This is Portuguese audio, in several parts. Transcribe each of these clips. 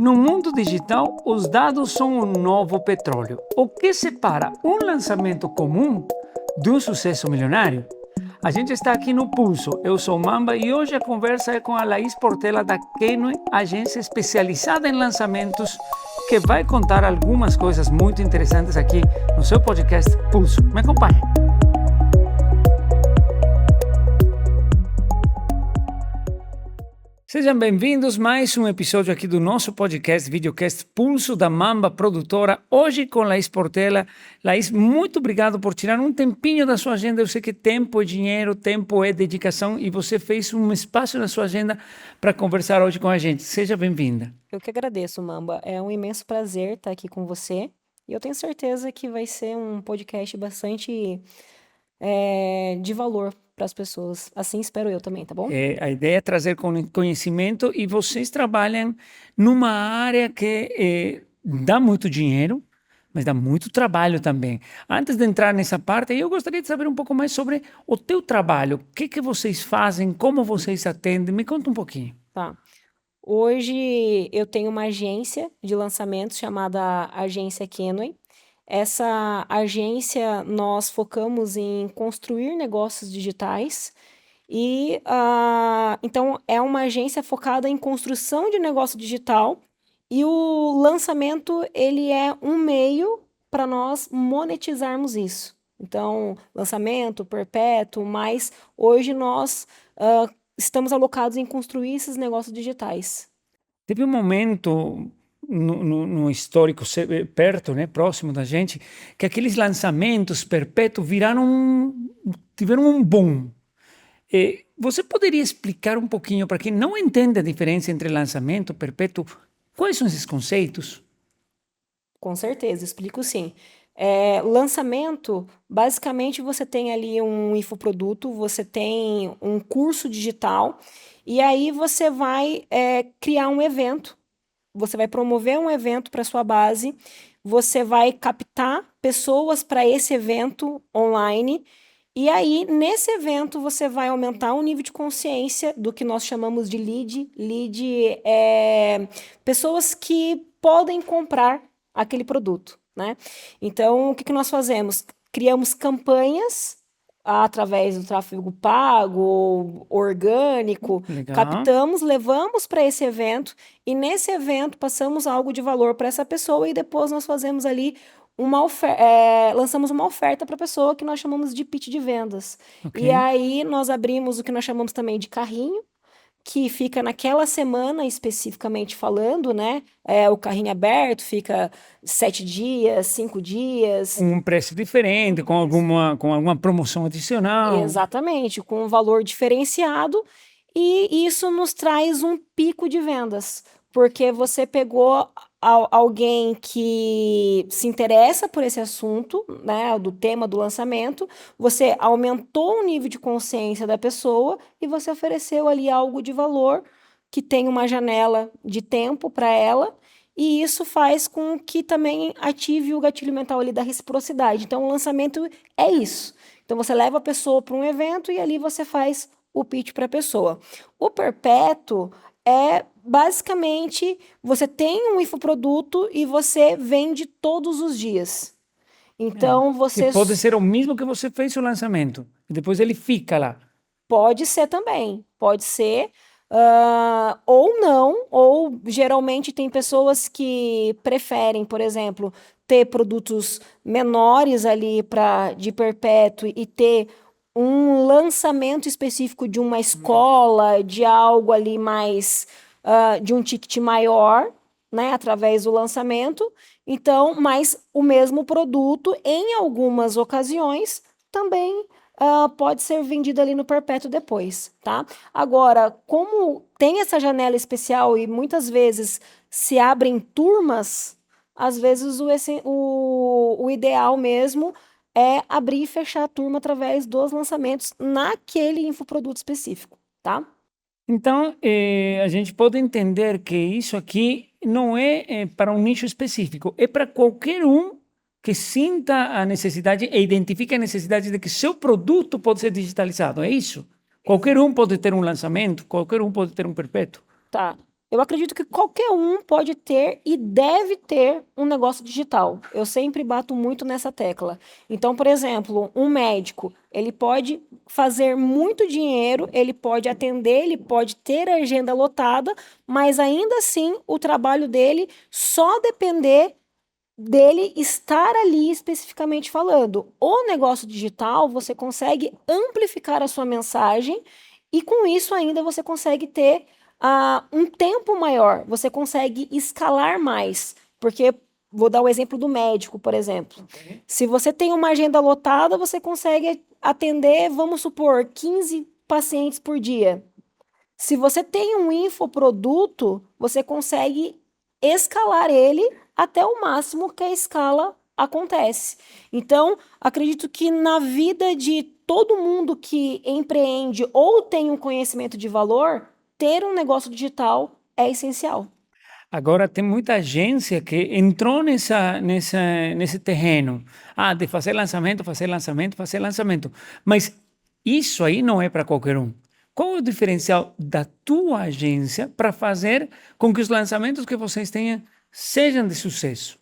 No mundo digital, os dados são o novo petróleo. O que separa um lançamento comum de um sucesso milionário? A gente está aqui no Pulso. Eu sou o Mamba e hoje a conversa é com a Laís Portela da Kenway, agência especializada em lançamentos, que vai contar algumas coisas muito interessantes aqui no seu podcast Pulso. Me acompanhe. Sejam bem-vindos a mais um episódio aqui do nosso podcast, videocast Pulso da Mamba Produtora, hoje com Laís Portela. Laís, muito obrigado por tirar um tempinho da sua agenda. Eu sei que tempo é dinheiro, tempo é dedicação e você fez um espaço na sua agenda para conversar hoje com a gente. Seja bem-vinda. Eu que agradeço, Mamba. É um imenso prazer estar aqui com você. E eu tenho certeza que vai ser um podcast bastante de valor para as pessoas. Assim espero eu também, tá bom? A ideia é trazer conhecimento e vocês trabalham numa área que dá muito dinheiro, mas dá muito trabalho também. Antes de entrar nessa parte, eu gostaria de saber um pouco mais sobre o teu trabalho. O que vocês fazem, como vocês atendem? Me conta um pouquinho. Tá. Hoje eu tenho uma agência de lançamentos chamada Agência Kenway. Essa agência nós focamos em construir negócios digitais e então é uma agência focada em construção de negócio digital e o lançamento ele é um meio para nós monetizarmos isso. Então, lançamento, perpétuo, mas hoje nós estamos alocados em construir esses negócios digitais. Teve um momento no histórico perto, né, próximo da gente, que aqueles lançamentos perpétuos tiveram um boom. Você poderia explicar um pouquinho para quem não entende a diferença entre lançamento e perpétuo, quais são esses conceitos? Com certeza, explico sim. Lançamento, basicamente você tem ali um infoproduto, você tem um curso digital, e aí você vai criar um evento, você vai promover um evento para sua base, você vai captar pessoas para esse evento online, e aí nesse evento você vai aumentar o nível de consciência do que nós chamamos de lead. Lead é pessoas que podem comprar aquele produto, né? Então, o que nós fazemos? Criamos campanhas através do tráfego pago, orgânico, Legal. captamos, levamos para esse evento e nesse evento passamos algo de valor para essa pessoa e depois nós fazemos ali lançamos uma oferta para a pessoa que nós chamamos de pitch de vendas. Ok. E aí nós abrimos o que nós chamamos também de carrinho, que fica naquela semana especificamente falando, né? O carrinho aberto fica 7 dias, 5 dias. Um preço diferente, com alguma promoção adicional. Exatamente, com um valor diferenciado, e isso nos traz um pico de vendas, porque você pegou alguém que se interessa por esse assunto, né, do tema do lançamento, você aumentou o nível de consciência da pessoa e você ofereceu ali algo de valor que tem uma janela de tempo para ela, e isso faz com que também ative o gatilho mental ali da reciprocidade. Então, o lançamento é isso. Então, você leva a pessoa para um evento e ali você faz o pitch para a pessoa. O perpétuo é basicamente você tem um infoproduto e você vende todos os dias. Então, você. Que pode ser o mesmo que você fez o lançamento, e depois ele fica lá. Pode ser também, pode ser. Ou não, ou geralmente tem pessoas que preferem, por exemplo, ter produtos menores ali de perpétuo e ter um lançamento específico de uma escola, de algo ali mais, de um ticket maior, né, através do lançamento. Então, mas o mesmo produto, em algumas ocasiões, também pode ser vendido ali no perpétuo depois, tá? Agora, como tem essa janela especial e muitas vezes se abrem turmas, às vezes o ideal mesmo é abrir e fechar a turma através dos lançamentos naquele infoproduto específico, tá? Então, a gente pode entender que isso aqui não é para um nicho específico, é para qualquer um que sinta a necessidade e identifique a necessidade de que seu produto pode ser digitalizado, é isso? Qualquer um pode ter um lançamento, qualquer um pode ter um perpétuo. Tá. Eu acredito que qualquer um pode ter e deve ter um negócio digital. Eu sempre bato muito nessa tecla. Então, por exemplo, um médico, ele pode fazer muito dinheiro, ele pode atender, ele pode ter a agenda lotada, mas ainda assim o trabalho dele só depender dele estar ali especificamente falando. O negócio digital, você consegue amplificar a sua mensagem e com isso ainda você consegue ter um tempo maior, você consegue escalar mais. Porque, vou dar o exemplo do médico, por exemplo. Ok. Se você tem uma agenda lotada, você consegue atender, vamos supor, 15 pacientes por dia. Se você tem um infoproduto, você consegue escalar ele até o máximo que a escala acontece. Então, acredito que na vida de todo mundo que empreende ou tem um conhecimento de valor, ter um negócio digital é essencial. Agora tem muita agência que entrou nesse terreno. Ah, de fazer lançamento, fazer lançamento, fazer lançamento. Mas isso aí não é para qualquer um. Qual é o diferencial da tua agência para fazer com que os lançamentos que vocês tenham sejam de sucesso?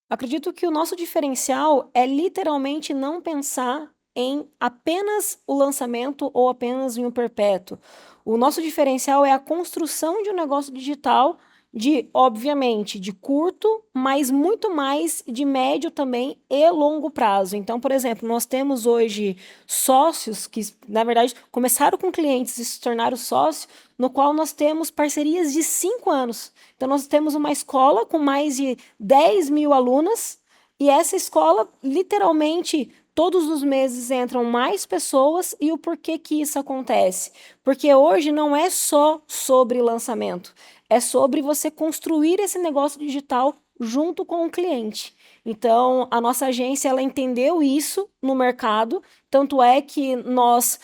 Acredito que o nosso diferencial é literalmente não pensar em apenas o lançamento ou apenas em um perpétuo. O nosso diferencial é a construção de um negócio digital de, obviamente, de curto, mas muito mais de médio também e longo prazo. Então, por exemplo, nós temos hoje sócios que, na verdade, começaram com clientes e se tornaram sócios, no qual nós temos parcerias de 5 anos. Então, nós temos uma escola com mais de 10 mil alunas e essa escola, literalmente, todos os meses entram mais pessoas. E o porquê que isso acontece? Porque hoje não é só sobre lançamento, é sobre você construir esse negócio digital junto com o cliente. Então, a nossa agência, ela entendeu isso no mercado, tanto é que nós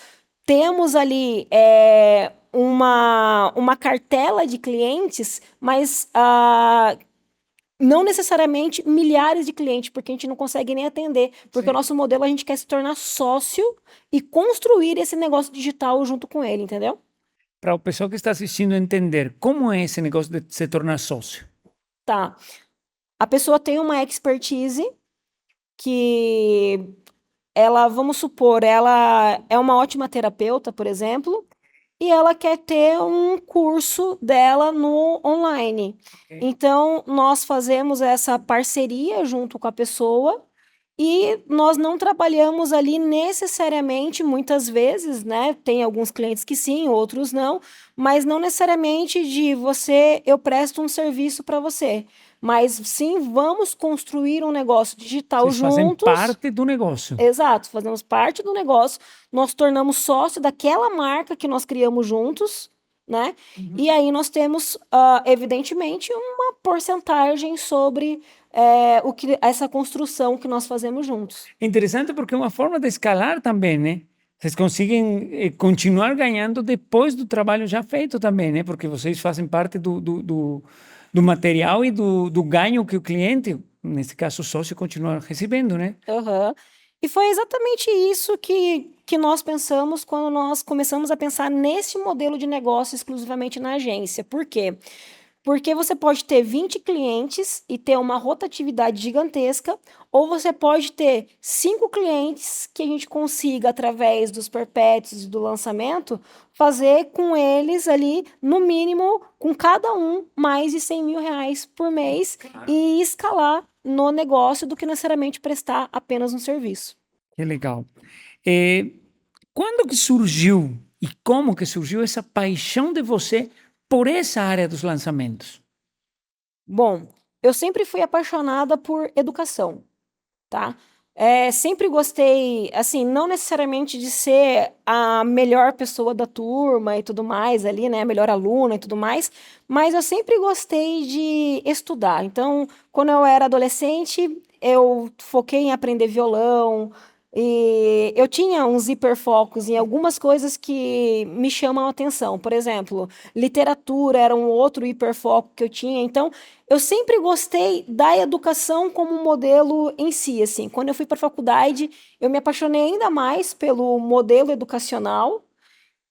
temos ali uma cartela de clientes, mas não necessariamente milhares de clientes, porque a gente não consegue nem atender, porque o Sim. nosso modelo a gente quer se tornar sócio e construir esse negócio digital junto com ele, entendeu? Para o pessoal que está assistindo entender como é esse negócio de se tornar sócio. Tá. A pessoa tem uma expertise que ela, vamos supor, ela é uma ótima terapeuta, por exemplo, e ela quer ter um curso dela no online. Ok. Então, nós fazemos essa parceria junto com a pessoa e nós não trabalhamos ali necessariamente, muitas vezes, né? Tem alguns clientes que sim, outros não, mas não necessariamente de você, eu presto um serviço para você. Mas sim, vamos construir um negócio digital Vocês fazem juntos. parte do negócio. Exato, fazemos parte do negócio, nós tornamos sócio daquela marca que nós criamos juntos, né? E aí nós temos, evidentemente, uma porcentagem sobre essa construção que nós fazemos juntos. Interessante porque é uma forma de escalar também, né? Vocês conseguem continuar ganhando depois do trabalho já feito também, né? Porque vocês fazem parte do material e do ganho que o cliente, nesse caso o sócio, continua recebendo, né? Aham. E foi exatamente isso que nós pensamos quando nós começamos a pensar nesse modelo de negócio exclusivamente na agência. Por quê? Porque você pode ter 20 clientes e ter uma rotatividade gigantesca, ou você pode ter 5 clientes que a gente consiga, através dos perpétuos e do lançamento, fazer com eles ali, no mínimo, com cada um, mais de 100 mil reais por mês Claro. e escalar no negócio do que necessariamente prestar apenas um serviço. Que legal. Eh, Quando que surgiu e como que surgiu essa paixão de você por essa área dos lançamentos? Bom, eu sempre fui apaixonada por educação, tá? Sempre gostei, assim, não necessariamente de ser a melhor pessoa da turma e tudo mais ali, né? A melhor aluna e tudo mais, mas eu sempre gostei de estudar. Então, quando eu era adolescente, eu foquei em aprender violão e eu tinha uns hiperfocos em algumas coisas que me chamam a atenção. Por exemplo, literatura era um outro hiperfoco que eu tinha. Então, eu sempre gostei da educação como modelo em si, assim. Quando eu fui para a faculdade, eu me apaixonei ainda mais pelo modelo educacional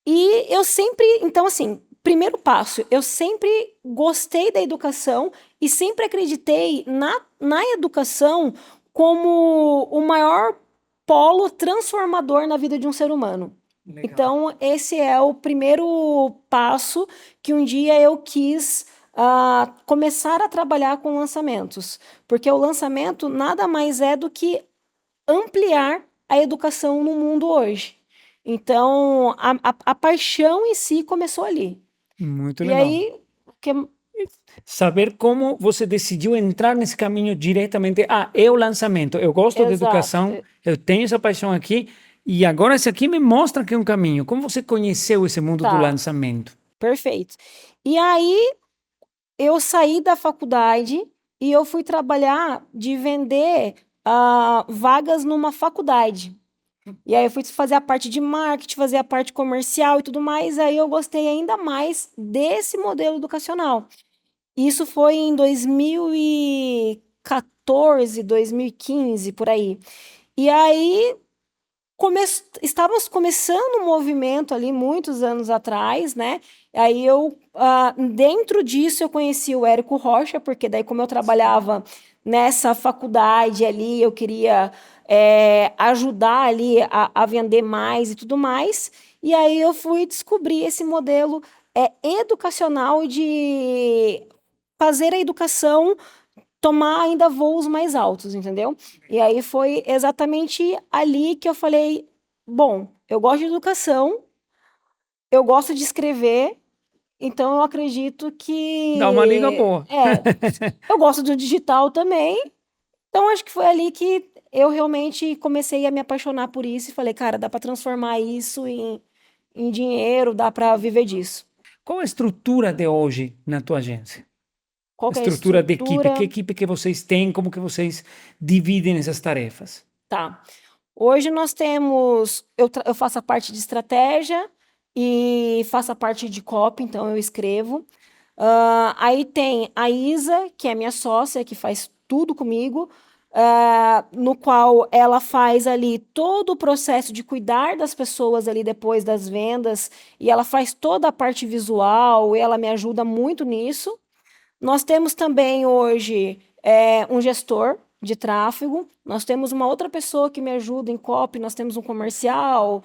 e eu sempre, então assim, primeiro passo, eu sempre gostei da educação e sempre acreditei na educação como o maior polo transformador na vida de um ser humano. Legal. Então, esse é o primeiro passo que um dia eu quis começar a trabalhar com lançamentos. Porque o lançamento nada mais é do que ampliar a educação no mundo hoje. Então, a paixão em si começou ali. Muito E legal. aí, Saber como você decidiu entrar nesse caminho diretamente. É o lançamento. Eu gosto de Exato. educação, eu tenho essa paixão aqui, e agora esse aqui me mostra que é um caminho. Como você conheceu esse mundo do Tá. lançamento? Perfeito. E aí, eu saí da faculdade e eu fui trabalhar de vender vagas numa faculdade. E aí eu fui fazer a parte de marketing, fazer a parte comercial e tudo mais. Aí eu gostei ainda mais desse modelo educacional. Isso foi em 2014, 2015, por aí. E aí estávamos começando um movimento ali muitos anos atrás, né? Aí dentro disso eu conheci o Érico Rocha, porque daí como eu trabalhava nessa faculdade ali, eu queria ajudar ali a vender mais e tudo mais. E aí eu fui descobrir esse modelo educacional de fazer a educação tomar ainda voos mais altos, entendeu? E aí foi exatamente ali que eu falei: bom, eu gosto de educação, eu gosto de escrever, então eu acredito que. Dá uma liga boa. Eu gosto do digital também, então acho que foi ali que eu realmente comecei a me apaixonar por isso e falei: cara, dá para transformar isso em dinheiro, dá para viver disso. Qual a estrutura de hoje na tua agência? Qual que é a Estrutura de equipe. Que estrutura? equipe que vocês têm? Como que vocês dividem essas tarefas? Tá. Hoje nós temos, eu faço a parte de estratégia e faço a parte de copy, então eu escrevo. Aí tem a Isa, que é minha sócia, que faz tudo comigo, no qual ela faz ali todo o processo de cuidar das pessoas ali depois das vendas, e ela faz toda a parte visual, e ela me ajuda muito nisso. Nós temos também hoje um gestor de tráfego, nós temos uma outra pessoa que me ajuda em copy, nós temos um comercial,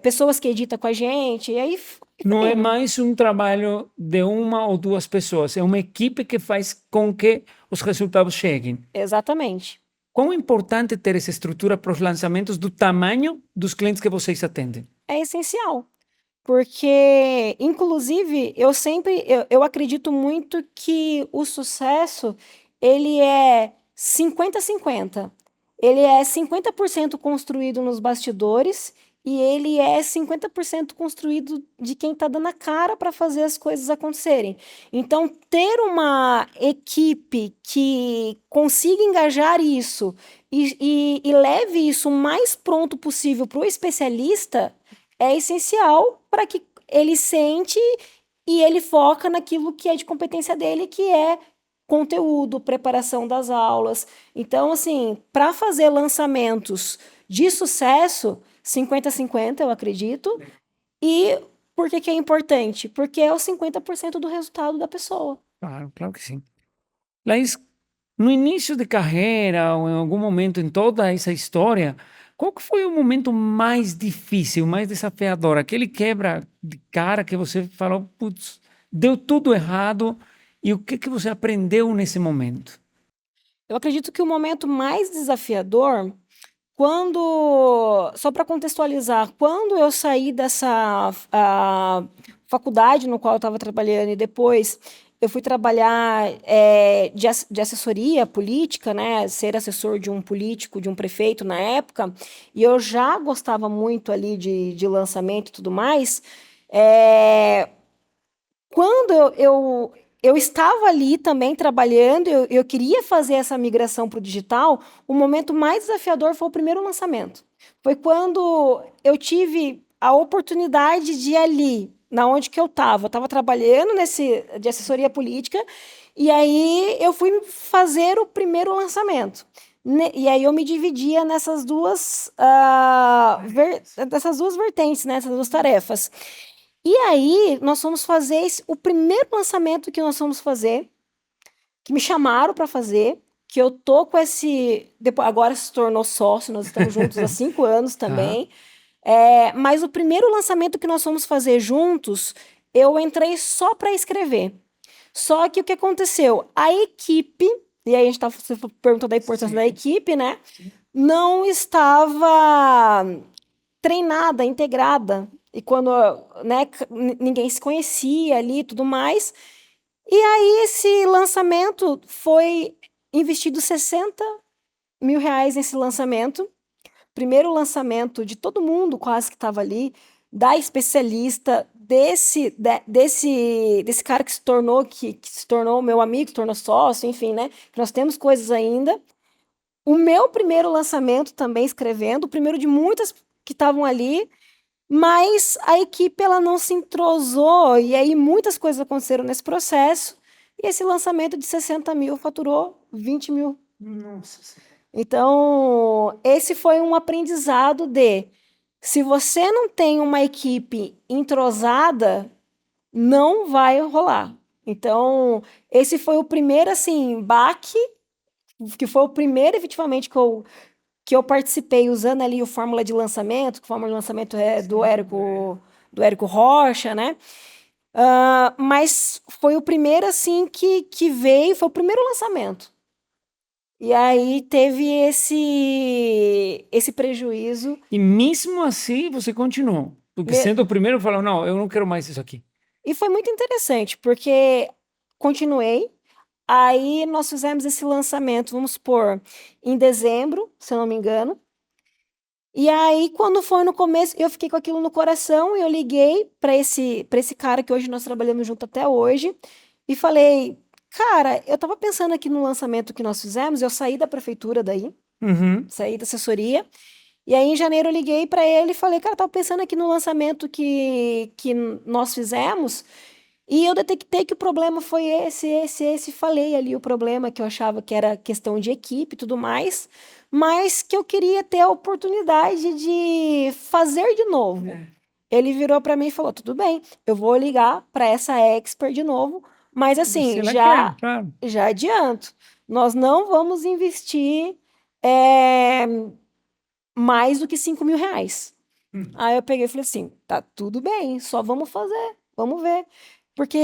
pessoas que editam com a gente, e aí Não é indo. mais um trabalho de uma ou duas pessoas, é uma equipe que faz com que os resultados cheguem. Exatamente. Quão importante é ter essa estrutura para os lançamentos do tamanho dos clientes que vocês atendem? É essencial. Porque, inclusive, eu acredito muito que o sucesso, ele é 50-50. Ele é 50% construído nos bastidores e ele é 50% construído de quem está dando a cara para fazer as coisas acontecerem. Então, ter uma equipe que consiga engajar isso e leve isso o mais pronto possível para o especialista é essencial para que ele sente e ele foca naquilo que é de competência dele, que é conteúdo, preparação das aulas. Então, assim, para fazer lançamentos de sucesso, 50-50, eu acredito. E por que que é importante? Porque é o 50% do resultado da pessoa. Claro, claro que sim. Laís, no início de carreira ou em algum momento em toda essa história, qual que foi o momento mais difícil, mais desafiador? Aquele quebra de cara que você falou, putz, deu tudo errado, e o que que você aprendeu nesse momento? Eu acredito que o momento mais desafiador, só para contextualizar, quando eu saí dessa faculdade no qual eu estava trabalhando e depois eu fui trabalhar de assessoria política, né, ser assessor de um político, de um prefeito na época, e eu já gostava muito ali de lançamento e tudo mais, quando eu estava ali também trabalhando, eu queria fazer essa migração para o digital, o momento mais desafiador foi o primeiro lançamento. Foi quando eu tive a oportunidade de ir ali, na onde que eu estava. Eu estava trabalhando de assessoria política, e aí eu fui fazer o primeiro lançamento. E aí eu me dividia dessas duas vertentes, né, essas duas tarefas. E aí, nós fomos fazer o primeiro lançamento que nós fomos fazer, que me chamaram para fazer, que eu tô com esse... Depois, agora se tornou sócio, nós estamos juntos há 5 anos Tá. também. Mas o primeiro lançamento que nós fomos fazer juntos, eu entrei só para escrever. Só que o que aconteceu? A equipe, e aí a gente você perguntou da importância da equipe, né? Não estava treinada, integrada. E quando, né, ninguém se conhecia ali e tudo mais. E aí esse lançamento foi investido R$ 60.000 nesse lançamento. Primeiro lançamento de todo mundo quase que estava ali, da especialista, desse cara que se tornou meu amigo, se tornou sócio, enfim, né? Nós temos coisas ainda. O meu primeiro lançamento também escrevendo, o primeiro de muitas que estavam ali, mas a equipe ela não se entrosou, e aí muitas coisas aconteceram nesse processo, e esse lançamento de 60 mil faturou 20 mil. Nossa Senhora. Então, esse foi um aprendizado de, se você não tem uma equipe entrosada, não vai rolar. Então, esse foi o primeiro, assim, baque, que foi o primeiro, efetivamente, que eu participei usando ali o fórmula de lançamento, que o fórmula de lançamento é do Érico Rocha, né? Mas foi o primeiro, assim, que veio, foi o primeiro lançamento. E aí teve esse prejuízo. E mesmo assim você continuou. Porque Me- sendo o primeiro, falou, não, eu não quero mais isso aqui. E foi muito interessante, porque continuei. Aí nós fizemos esse lançamento, vamos supor, em dezembro, se eu não me engano. E aí, quando foi no começo, eu fiquei com aquilo no coração e eu liguei para esse cara que hoje nós trabalhamos junto até hoje e falei, cara, eu tava pensando aqui no lançamento que nós fizemos, eu saí da prefeitura daí, Uhum. saí da assessoria. E aí, em janeiro, eu liguei para ele e falei, cara, eu tava pensando aqui no lançamento que nós fizemos e eu detectei que o problema foi esse. Falei ali o problema que eu achava que era questão de equipe e tudo mais, mas que eu queria ter a oportunidade de fazer de novo. Ele virou para mim e falou, tudo bem, eu vou ligar para essa expert de novo, mas Ver se assim, ela quer, claro. já adianto, nós não vamos investir é, mais do que R$ 5.000. Aí eu peguei e falei assim, tá tudo bem, só vamos fazer, vamos ver. Porque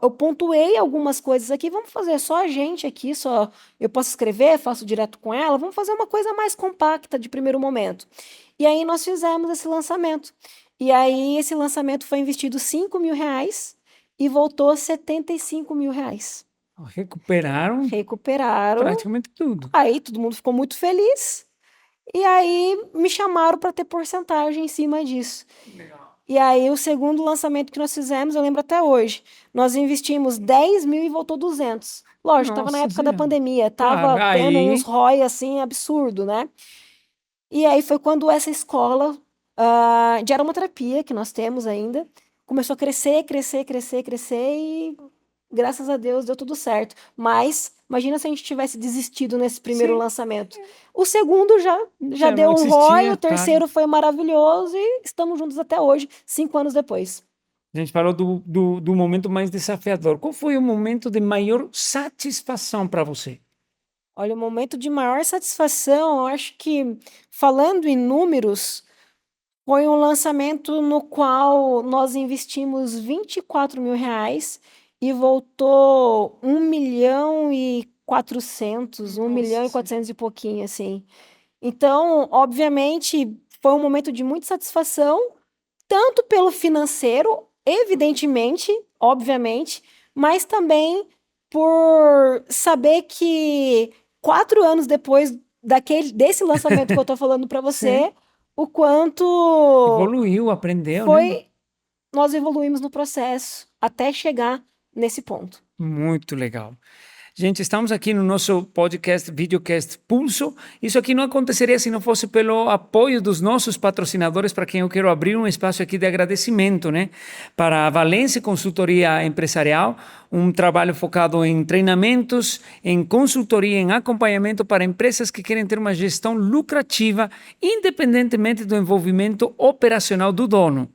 eu pontuei algumas coisas aqui, vamos fazer só a gente aqui, só eu posso escrever, faço direto com ela, vamos fazer uma coisa mais compacta de primeiro momento. E aí nós fizemos esse lançamento. E aí esse lançamento foi investido R$ 5.000 e voltou R$ 75.000. Recuperaram Recuperaram, praticamente tudo. aí todo mundo ficou muito feliz. E aí me chamaram para ter porcentagem em cima disso. Legal. E aí o segundo lançamento que nós fizemos, eu lembro até hoje, nós investimos 10 mil e voltou 200. Lógico, estava na Nossa época da Senhora. pandemia, Claro, estava tendo uns aí ROI assim absurdo, né? E aí foi quando essa escola de aromaterapia que nós temos ainda começou a crescer e graças a Deus deu tudo certo. Mas imagina se a gente tivesse desistido nesse primeiro sim, lançamento. O segundo já já deu não um ROI, o existia, claro. terceiro foi maravilhoso e estamos juntos até hoje, 5 anos depois. A gente falou do momento mais desafiador. Qual foi o momento de maior satisfação para você? Olha, o momento de maior satisfação, eu acho que, falando em números, foi um lançamento no qual nós investimos R$ 24.000 e voltou 1.400.000, um Nossa milhão e Senhora. 400 e pouquinho, assim. Então, obviamente, foi um momento de muita satisfação, tanto pelo financeiro, evidentemente, obviamente, mas também por saber que 4 anos depois desse lançamento que eu tô falando para Sim. você, o quanto Evoluiu, aprendeu, né? foi, nós evoluímos no processo até chegar nesse ponto. Muito legal. Gente, estamos aqui no nosso podcast, videocast Pulso. Isso aqui não aconteceria se não fosse pelo apoio dos nossos patrocinadores, para quem eu quero abrir um espaço aqui de agradecimento, né? Para a Valência Consultoria Empresarial, um trabalho focado em treinamentos, em consultoria, em acompanhamento para empresas que querem ter uma gestão lucrativa, independentemente do envolvimento operacional do dono.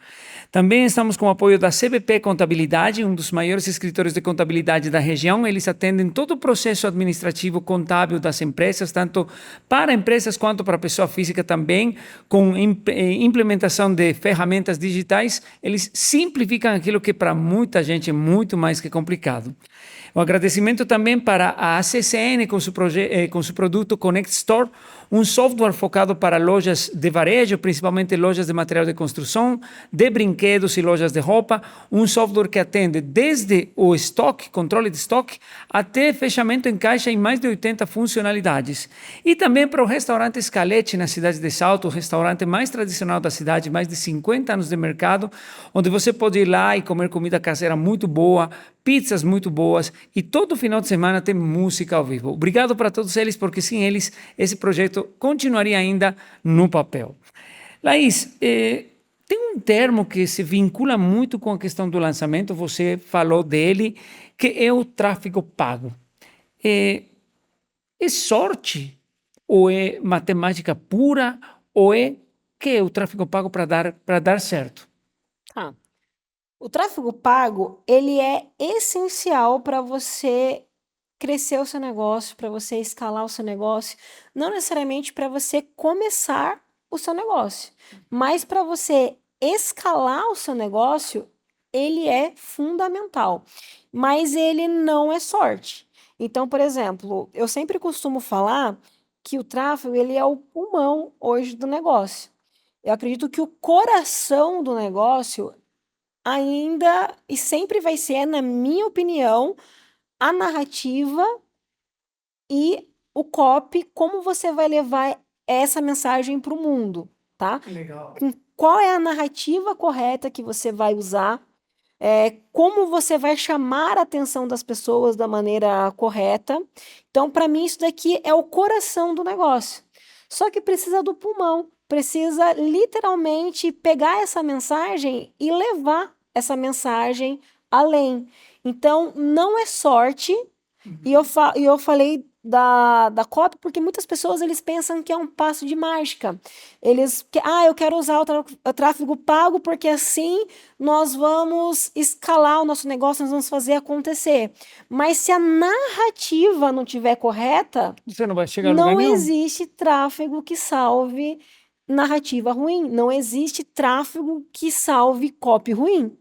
Também estamos com o apoio da CBP Contabilidade, um dos maiores escritórios de contabilidade da região. Eles atendem todo o processo administrativo contábil das empresas, tanto para empresas quanto para pessoa física também, com implementação de ferramentas digitais. Eles simplificam aquilo que para muita gente é muito mais que complicado. Um agradecimento também para a ACCN com seu produto Connect Store, um software focado para lojas de varejo, principalmente lojas de material de construção, de brinquedos e lojas de roupa, um software que atende desde o estoque, controle de estoque, até fechamento em caixa em mais de 80 funcionalidades. E também para o restaurante Scalete, na cidade de Salto, o restaurante mais tradicional da cidade, mais de 50 anos de mercado, onde você pode ir lá e comer comida caseira muito boa, pizzas muito boas, e todo final de semana tem música ao vivo. Obrigado para todos eles, porque sem eles esse projeto continuaria ainda no papel. Laís, tem um termo que se vincula muito com a questão do lançamento, você falou dele, que é o tráfego pago. É sorte? Ou é matemática pura? Ou é que é o tráfego pago para dar certo? Tá. O tráfego pago, ele é essencial para você crescer o seu negócio, para você escalar o seu negócio, não necessariamente para você começar o seu negócio, mas para você escalar o seu negócio, ele é fundamental, mas ele não é sorte. Então, por exemplo, eu sempre costumo falar que o tráfego, ele é o pulmão hoje do negócio. Eu acredito que o coração do negócio ainda e sempre vai ser, na minha opinião, a narrativa e o copy, como você vai levar essa mensagem para o mundo, tá? Legal. Qual é a narrativa correta que você vai usar? Como você vai chamar a atenção das pessoas da maneira correta? Então, para mim, isso daqui é o coração do negócio. Só que precisa do pulmão, precisa literalmente pegar essa mensagem e levar essa mensagem além. Então, não é sorte. E eu falei da copy porque muitas pessoas eles pensam que é um passo de mágica. Eu quero usar o tráfego pago porque assim nós vamos escalar o nosso negócio, nós vamos fazer acontecer. Mas se a narrativa não estiver correta, Você não vai chegar a lugar não nenhum. existe tráfego que salve narrativa ruim. Não existe tráfego que salve copy ruim,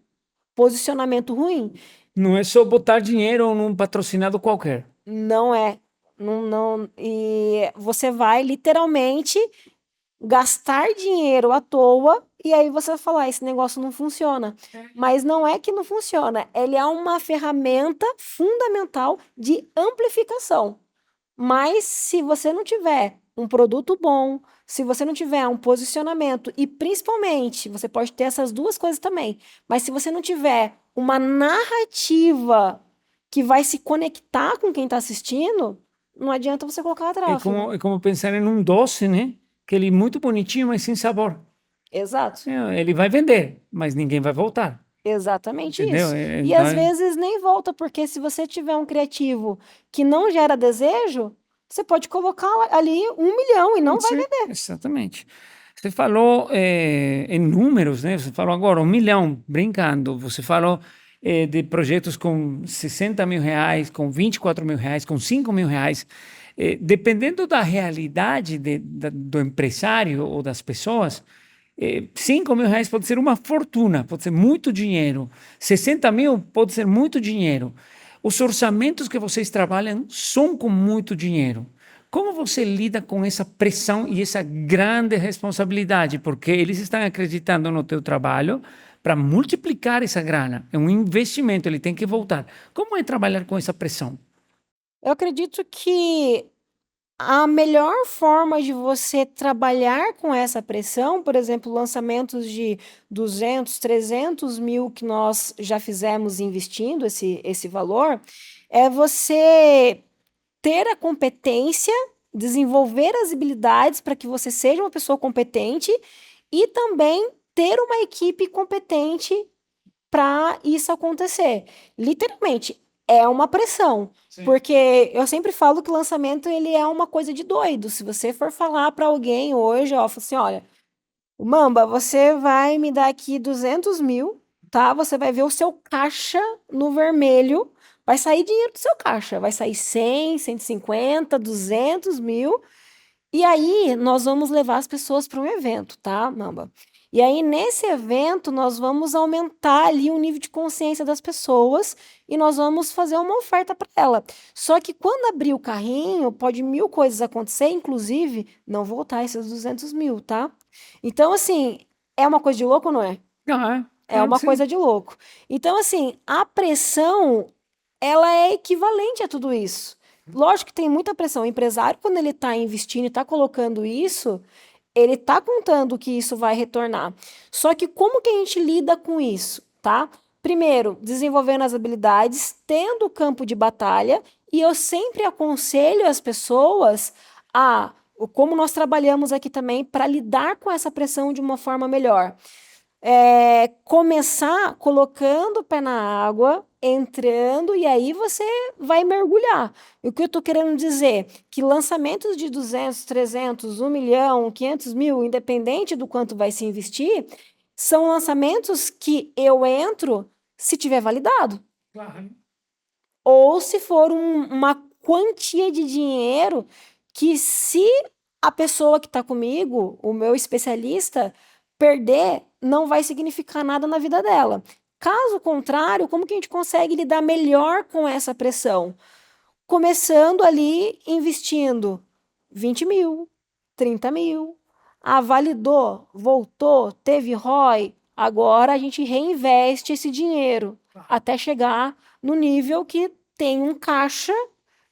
posicionamento ruim. Não é só botar dinheiro num patrocinado qualquer. Não é. Não, e você vai literalmente gastar dinheiro à toa e aí você vai falar, esse negócio não funciona. Mas não é que não funciona, ele é uma ferramenta fundamental de amplificação. Mas se você não tiver um produto bom, se você não tiver um posicionamento e principalmente, você pode ter essas duas coisas também, mas se você não tiver uma narrativa que vai se conectar com quem está assistindo, não adianta você colocar É tráfego. como pensar em um doce, né? Que ele é muito bonitinho, mas sem sabor. Exato. Ele vai vender, mas ninguém vai voltar. Exatamente Entendeu? isso. E Então, às vezes nem volta, porque se você tiver um criativo que não gera desejo, você pode colocar ali 1 milhão e não vai vender. exatamente. Você falou em números, né? Você falou agora 1 milhão, brincando. Você falou de projetos com 60 mil reais, com 24 mil reais, com 5 mil reais. Dependendo da realidade do empresário ou das pessoas, 5 mil reais pode ser uma fortuna, pode ser muito dinheiro. 60 mil pode ser muito dinheiro. Os orçamentos que vocês trabalham são com muito dinheiro. Como você lida com essa pressão e essa grande responsabilidade? Porque eles estão acreditando no teu trabalho para multiplicar essa grana. É um investimento, ele tem que voltar. Como é trabalhar com essa pressão? Eu acredito que a melhor forma de você trabalhar com essa pressão, por exemplo, lançamentos de 200, 300 mil que nós já fizemos investindo esse valor, é você ter a competência, desenvolver as habilidades para que você seja uma pessoa competente e também ter uma equipe competente para isso acontecer. Literalmente, é uma pressão, Sim. porque eu sempre falo que o lançamento ele é uma coisa de doido. Se você for falar para alguém hoje, ó, fala assim, olha, Mamba, você vai me dar aqui 200 mil, tá? Você vai ver o seu caixa no vermelho, vai sair dinheiro do seu caixa, vai sair 100, 150, 200 mil, e aí nós vamos levar as pessoas para um evento, tá, Mamba? E aí nesse evento nós vamos aumentar ali o nível de consciência das pessoas e nós vamos fazer uma oferta para ela. Só que quando abrir o carrinho, pode mil coisas acontecer, inclusive não voltar esses 200 mil, tá? Então, assim, é uma coisa de louco, ou não é? Ah, É uma sim. coisa de louco. Então, assim, a pressão, ela é equivalente a tudo isso. Lógico que tem muita pressão. O empresário, quando ele está investindo e está colocando isso, ele está contando que isso vai retornar. Só que como que a gente lida com isso, tá? Primeiro, desenvolvendo as habilidades, tendo o campo de batalha, e eu sempre aconselho as pessoas a, como nós trabalhamos aqui também, para lidar com essa pressão de uma forma melhor. Começar colocando o pé na água, entrando, e aí você vai mergulhar. E o que eu estou querendo dizer? Que lançamentos de 200, 300, 1 milhão, 500 mil, independente do quanto vai se investir, são lançamentos que eu entro se tiver validado. Claro. Ou se for uma quantia de dinheiro que, se a pessoa que está comigo, o meu especialista, perder, não vai significar nada na vida dela. Caso contrário, como que a gente consegue lidar melhor com essa pressão? Começando ali investindo 20 mil, 30 mil. Ah, validou, voltou, teve ROI. Agora a gente reinveste esse dinheiro até chegar no nível que tem um caixa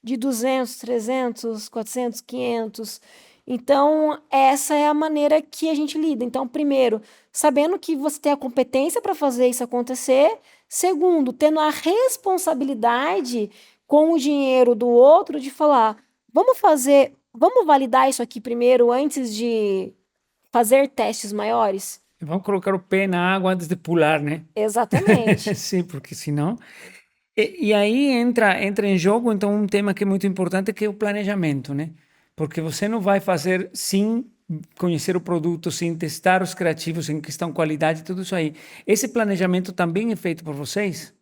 de 200, 300, 400, 500. Então, essa é a maneira que a gente lida. Então, primeiro, sabendo que você tem a competência para fazer isso acontecer. Segundo, tendo a responsabilidade com o dinheiro do outro de falar, vamos validar isso aqui primeiro antes de fazer testes maiores? Vamos colocar o pé na água antes de pular, né? Exatamente. Sim, porque senão. E aí entra em jogo, então, um tema que é muito importante, que é o planejamento, né? Porque você não vai fazer sem conhecer o produto, sem testar os criativos em questão qualidade, tudo isso aí. Esse planejamento também é feito por vocês?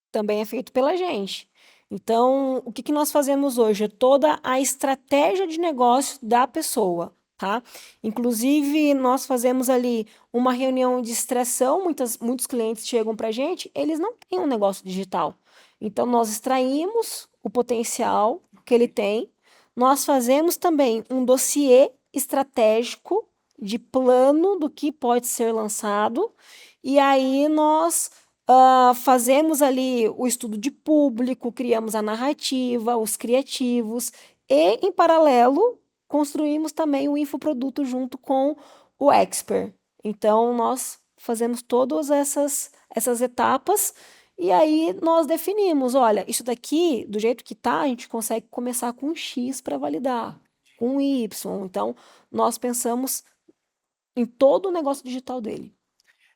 Também é feito pela gente. Então, o que nós fazemos hoje? É toda a estratégia de negócio da pessoa, tá? Inclusive, nós fazemos ali uma reunião de extração. Muitos clientes chegam para a gente, eles não têm um negócio digital. Então, nós extraímos o potencial que ele tem. Nós fazemos também um dossiê estratégico de plano do que pode ser lançado. E aí nós fazemos ali o estudo de público, criamos a narrativa, os criativos e, em paralelo, construímos também o infoproduto junto com o expert. Então, nós fazemos todas essas etapas e aí nós definimos, olha, isso daqui, do jeito que tá, a gente consegue começar com um X para validar, com um Y. Então, nós pensamos em todo o negócio digital dele.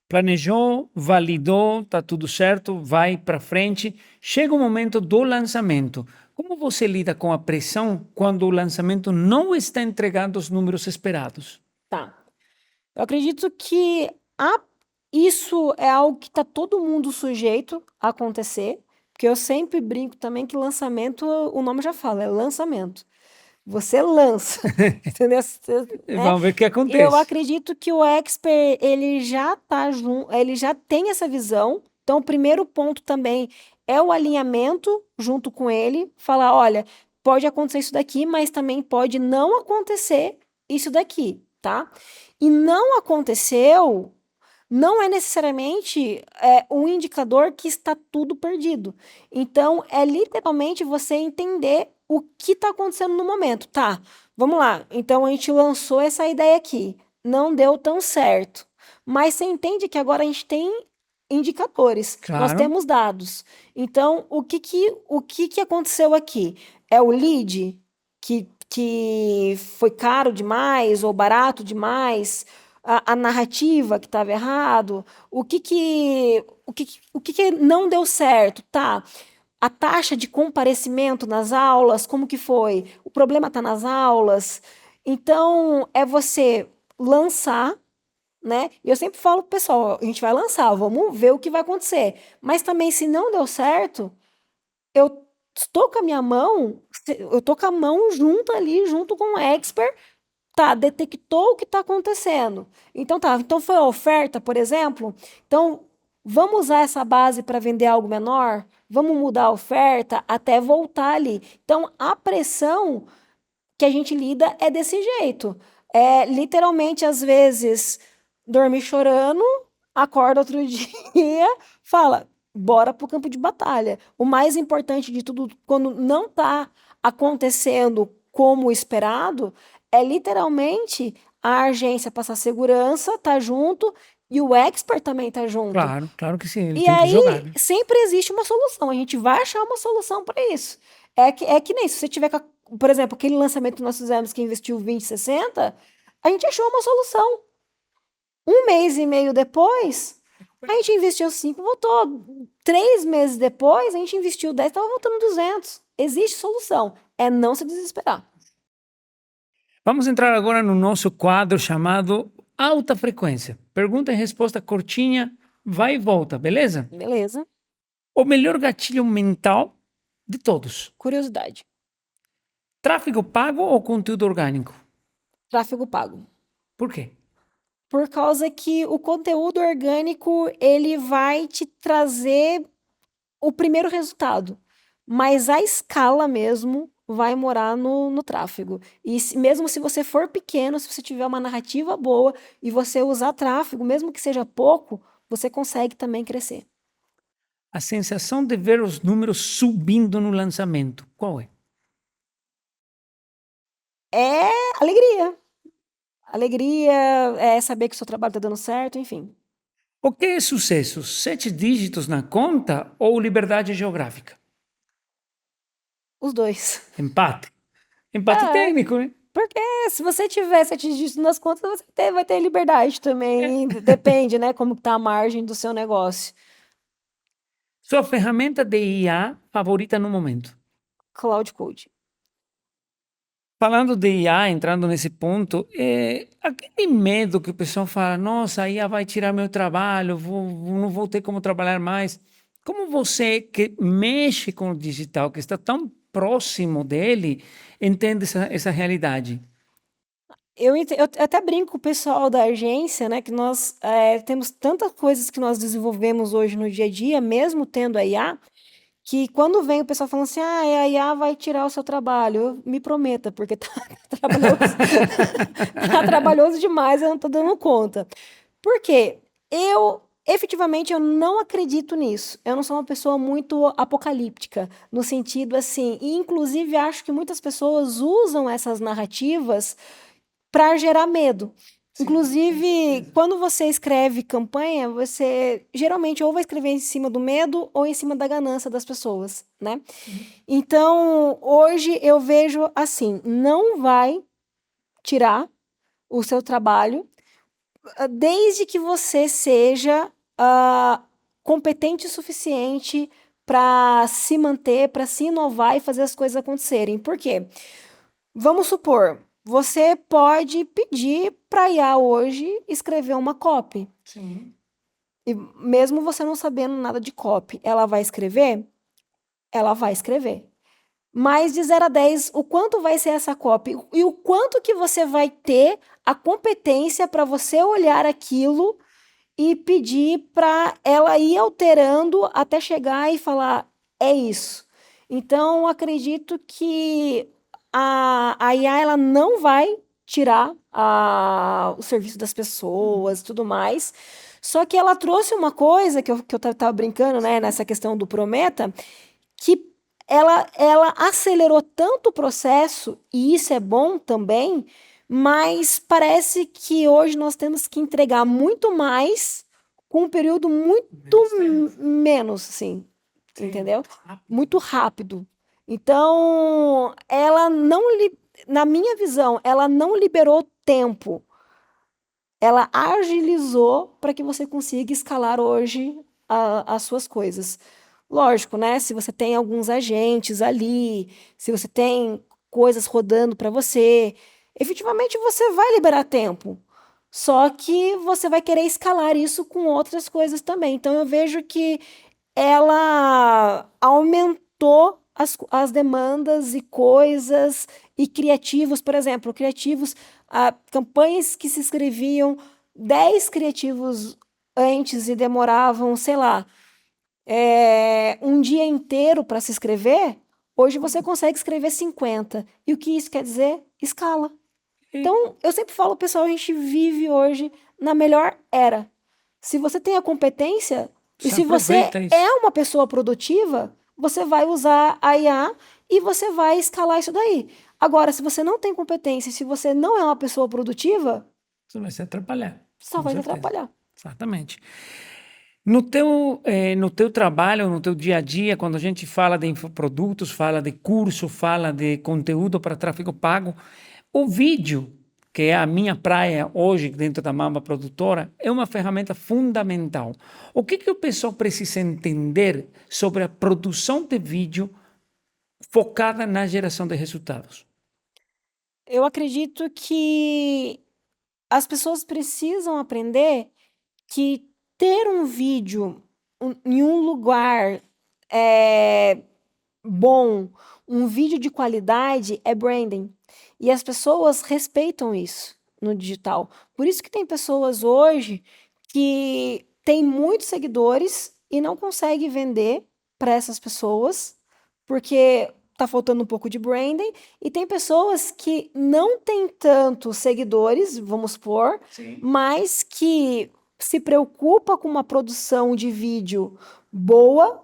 Planejou, validou, tá tudo certo, vai para frente. Chega o momento do lançamento. Como você lida com a pressão quando o lançamento não está entregando os números esperados? Tá. Eu acredito que isso é algo que está todo mundo sujeito a acontecer, porque eu sempre brinco também que lançamento, o nome já fala, é lançamento. Você lança, entendeu? Né? Vamos ver o que Eu acontece. acredito que o expert, ele já tá ele já tem essa visão. Então, o primeiro ponto também é o alinhamento junto com ele, falar, olha, pode acontecer isso daqui, mas também pode não acontecer isso daqui, tá? E não aconteceu, não é necessariamente um indicador que está tudo perdido. Então, é literalmente você entender o que está acontecendo no momento. Tá, vamos lá. Então, a gente lançou essa ideia aqui. Não deu tão certo. Mas você entende que agora a gente tem indicadores, nós Claro. temos dados. Então, o que aconteceu aqui? É o lead que foi caro demais ou barato demais? A narrativa que estava errado? O que que não deu certo? Tá. A taxa de comparecimento nas aulas, como que foi? O problema está nas aulas. Então, é você lançar, né? E eu sempre falo pro pessoal, a gente vai lançar, vamos ver o que vai acontecer. Mas também, se não deu certo, eu estou com a minha mão, eu tô com a mão junto ali, junto com o expert, tá, detectou o que está acontecendo. Então tá, então foi a oferta, por exemplo. Então, vamos usar essa base para vender algo menor? Vamos mudar a oferta até voltar ali. Então, a pressão que a gente lida é desse jeito. É literalmente, às vezes, dormir chorando, acorda outro dia, fala, bora pro campo de batalha. O mais importante de tudo, quando não está acontecendo como esperado, é literalmente a agência passar segurança, tá junto, e o expert também tá junto. Claro, claro que sim, ele E tem que jogar, aí né? sempre existe uma solução. A gente vai achar uma solução para isso. É que nem se você tiver, por exemplo, aquele lançamento que nós fizemos que investiu 20, 60, a gente achou uma solução. Um mês e meio depois, a gente investiu 5, voltou. 3 meses depois, a gente investiu 10, estava voltando 200. Existe solução. É não se desesperar. Vamos entrar agora no nosso quadro chamado Alta Frequência. Pergunta e resposta curtinha, vai e volta, beleza? Beleza? O melhor gatilho mental de todos. Curiosidade. Tráfego pago ou conteúdo orgânico? Tráfego pago. Por quê? Por causa que o conteúdo orgânico, ele vai te trazer o primeiro resultado, mas a escala mesmo vai morar no tráfego. E mesmo se você for pequeno, se você tiver uma narrativa boa e você usar tráfego, mesmo que seja pouco, você consegue também crescer. A sensação de ver os números subindo no lançamento, qual é? É alegria. Alegria, é saber que o seu trabalho está dando certo, enfim. O que é sucesso? 7 dígitos na conta ou liberdade geográfica? Os dois. Empate. Empate É, técnico, né? porque se você tiver 7 dígitos nas contas, vai ter liberdade também. Depende, né? Como está a margem do seu negócio. Sua ferramenta de IA favorita no momento? Cloud Code. Falando de IA, entrando nesse ponto, aquele medo que o pessoal fala, nossa, a IA vai tirar meu trabalho, não vou ter como trabalhar mais. Como você que mexe com o digital, que está tão próximo dele, entende essa realidade? Eu até brinco com o pessoal da agência, né, que nós temos tantas coisas que nós desenvolvemos hoje no dia a dia, mesmo tendo a IA, que quando vem o pessoal falando assim, a IA vai tirar o seu trabalho, me prometa, porque tá trabalhoso, tá trabalhoso demais, eu não tô dando conta. Por quê? Efetivamente, eu não acredito nisso. Eu não sou uma pessoa muito apocalíptica, no sentido assim, e inclusive acho que muitas pessoas usam essas narrativas para gerar medo. Inclusive, quando você escreve campanha, você geralmente ou vai escrever em cima do medo ou em cima da ganância das pessoas, né? Então, hoje eu vejo assim, não vai tirar o seu trabalho, desde que você seja competente o suficiente para se manter, para se inovar e fazer as coisas acontecerem. Por quê? Vamos supor, você pode pedir para a IA hoje escrever uma copy. Sim. E mesmo você não sabendo nada de copy, ela vai escrever? Ela vai escrever. Mas de 0 a 10, o quanto vai ser essa copy? E o quanto que você vai ter a competência para você olhar aquilo e pedir para ela ir alterando até chegar e falar, é isso. Então, acredito que a IA ela não vai tirar o serviço das pessoas e tudo mais. Só que ela trouxe uma coisa que eu tava brincando, né, nessa questão do Prometa, que ela acelerou tanto o processo, e isso é bom também, mas parece que hoje nós temos que entregar muito mais com um período muito Menos tempo. menos, assim, Sim, entendeu? rápido. Muito rápido. Então, ela não, na minha visão, ela não liberou tempo. Ela agilizou para que você consiga escalar hoje as suas coisas. Lógico, né? Se você tem alguns agentes ali, se você tem coisas rodando para você, efetivamente você vai liberar tempo. Só que você vai querer escalar isso com outras coisas também. Então eu vejo que ela aumentou as demandas e coisas e criativos, por exemplo, criativos, campanhas que se escreviam 10 criativos antes e demoravam, sei lá, um dia inteiro para se escrever, hoje você consegue escrever 50. E o que isso quer dizer? Escala. E Então, eu sempre falo, pessoal, a gente vive hoje na melhor era. Se você tem a competência e se se você aproveita é isso. uma pessoa produtiva, você vai usar a IA e você vai escalar isso daí. Agora, se você não tem competência, se você não é uma pessoa produtiva, Isso vai se atrapalhar, só com vai te certeza. atrapalhar. Exatamente. No teu trabalho, no teu dia a dia, quando a gente fala de infoprodutos, fala de curso, fala de conteúdo para tráfego pago, o vídeo, que é a minha praia hoje dentro da Mamba Produtora, é uma ferramenta fundamental. O que o pessoal precisa entender sobre a produção de vídeo focada na geração de resultados? Eu acredito que as pessoas precisam aprender que ter um vídeo em um lugar é, bom, um vídeo de qualidade é branding. E as pessoas respeitam isso no digital. Por isso que tem pessoas hoje que têm muitos seguidores e não conseguem vender para essas pessoas, porque tá faltando um pouco de branding, e tem pessoas que não têm tantos seguidores, vamos supor, Sim. mas que se preocupa com uma produção de vídeo boa,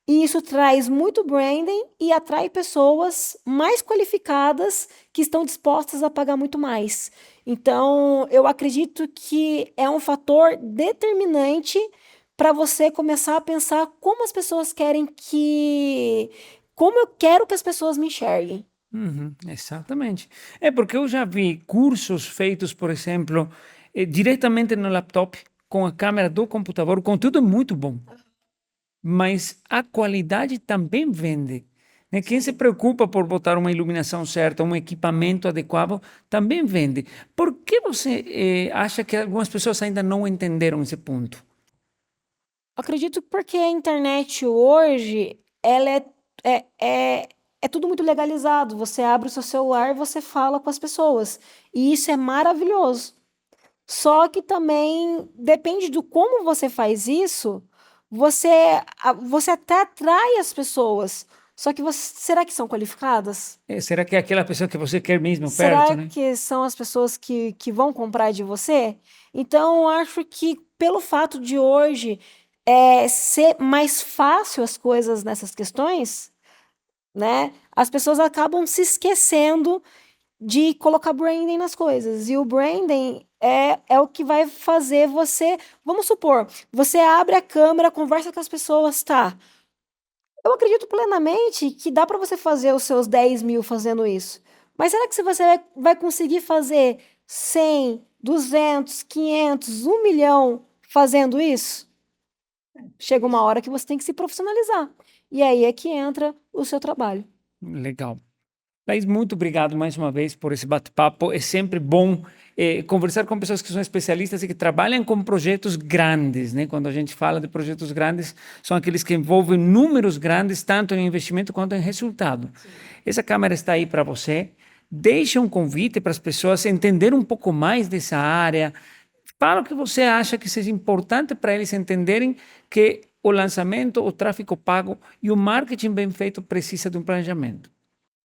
e isso traz muito branding e atrai pessoas mais qualificadas que estão dispostas a pagar muito mais. Então, eu acredito que é um fator determinante para você começar a pensar como as pessoas querem que. Como eu quero que as pessoas me enxerguem. Uhum, exatamente. É porque eu já vi cursos feitos, por exemplo, diretamente no laptop, com a câmera do computador, o conteúdo é muito bom, mas a qualidade também vende. Né? Quem se preocupa por botar uma iluminação certa, um equipamento adequado, também vende. Por que você acha que algumas pessoas ainda não entenderam esse ponto? Acredito porque a internet hoje, ela é, é, é tudo muito legalizado. Você abre o seu celular e você fala com as pessoas. E isso é maravilhoso. Só que também depende do como você faz isso, você, você até atrai as pessoas. Só que será que são qualificadas? Será que é aquela pessoa que você quer mesmo perto, Será né? que são as pessoas que vão comprar de você? Então, eu acho que pelo fato de hoje ser mais fácil as coisas nessas questões, né? As pessoas acabam se esquecendo de colocar branding nas coisas. E o branding é o que vai fazer você. Vamos supor, você abre a câmera, conversa com as pessoas, tá? Eu acredito plenamente que dá para você fazer os seus 10 mil fazendo isso. Mas será que você vai conseguir fazer 100, 200, 500, 1 milhão fazendo isso? Chega uma hora que você tem que se profissionalizar. E aí é que entra o seu trabalho. Legal. Laís, muito obrigado mais uma vez por esse bate-papo. É sempre bom conversar com pessoas que são especialistas e que trabalham com projetos grandes, né? Quando a gente fala de projetos grandes, são aqueles que envolvem números grandes, tanto em investimento quanto em resultado. Sim. Essa câmera está aí para você. Deixa um convite para as pessoas entenderem um pouco mais dessa área. Fala o que você acha que seja importante para eles entenderem que o lançamento, o tráfego pago e o marketing bem feito precisa de um planejamento.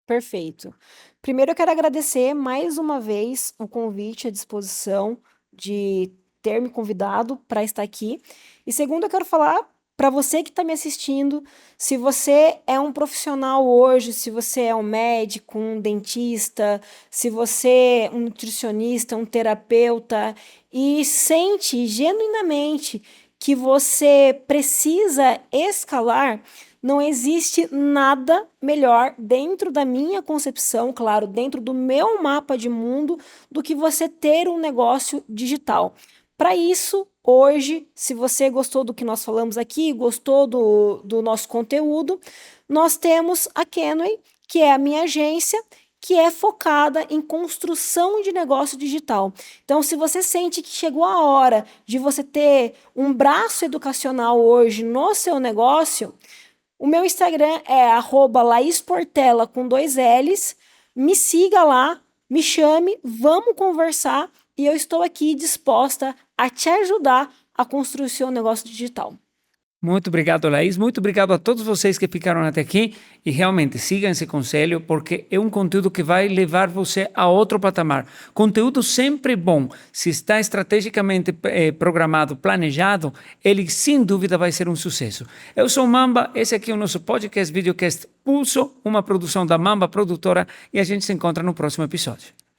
Perfeito. Primeiro, eu quero agradecer mais uma vez o convite, a disposição de ter me convidado para estar aqui. E segundo, eu quero falar para você que está me assistindo, se você é um profissional hoje, se você é um médico, um dentista, se você é um nutricionista, um terapeuta e sente genuinamente que você precisa escalar, não existe nada melhor dentro da minha concepção, claro, dentro do meu mapa de mundo, do que você ter um negócio digital. Para isso, hoje, se você gostou do que nós falamos aqui, gostou do nosso conteúdo, nós temos a Kenway, que é a minha agência, que é focada em construção de negócio digital. Então, se você sente que chegou a hora de você ter um braço educacional hoje no seu negócio, o meu Instagram é @laisportela com 2 L's. Me siga lá, me chame, vamos conversar e eu estou aqui disposta a te ajudar a construir o seu negócio digital. Muito obrigado, Laís. Muito obrigado a todos vocês que ficaram até aqui e realmente sigam esse conselho porque é um conteúdo que vai levar você a outro patamar. Conteúdo sempre bom. Se está estrategicamente programado, planejado, ele sem dúvida vai ser um sucesso. Eu sou Mamba, esse aqui é o nosso podcast, videocast Pulso, uma produção da Mamba Produtora e a gente se encontra no próximo episódio.